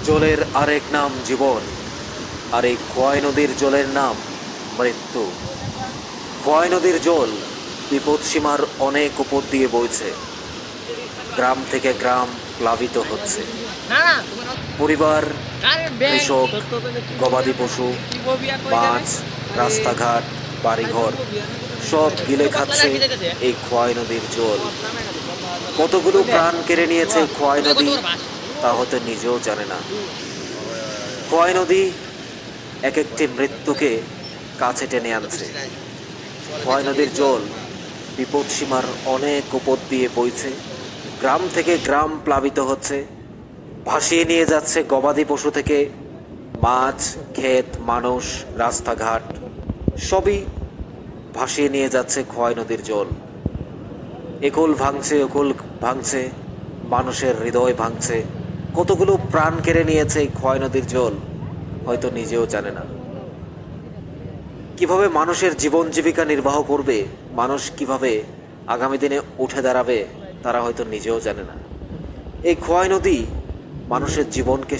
জলের আরেক নাম জীবন, আর এই খোয়াই নদীর জলের নাম মৃত্যু। খোয়াই নদীর জল বিপদসীমার অনেক উপর দিয়ে বইছে। গ্রাম থেকে গ্রাম প্লাবিত হচ্ছে। পরিবার, কৃষক, গবাদি পশু, মাছ, রাস্তাঘাট, বাড়িঘর সব গিলে খাচ্ছে এই খোয়াই নদীর জল। কতগুলো প্রাণ কেড়ে নিয়েছে খোয়াই নদী তা হয়তো নিজেও জানে না। খোয়াই নদী এক একটি মৃত্যুকে কাছে টেনে আনছে। খোয়াই নদীর জল বিপদসীমার অনেক উপর দিয়ে বইছে। গ্রাম থেকে গ্রাম প্লাবিত হচ্ছে, ভাসিয়ে নিয়ে যাচ্ছে গবাদি পশু থেকে মাছ, ক্ষেত, মানুষ, রাস্তাঘাট সবই ভাসিয়ে নিয়ে যাচ্ছে খোয়াই নদীর জল। একুল ভাঙছে, ওকুল ভাঙছে, মানুষের হৃদয় ভাঙছে। কতগুলো প্রাণ কেড়ে নিয়েছে এই খোয়াই নদীর জল হয়তো নিজেও জানে না। কিভাবে মানুষের জীবন জীবিকা নির্বাহ করবে, মানুষ কিভাবে আগামী দিনে উঠে দাঁড়াবে তারা হয়তো নিজেও জানে না। এই খোয়াই নদী মানুষের জীবনকে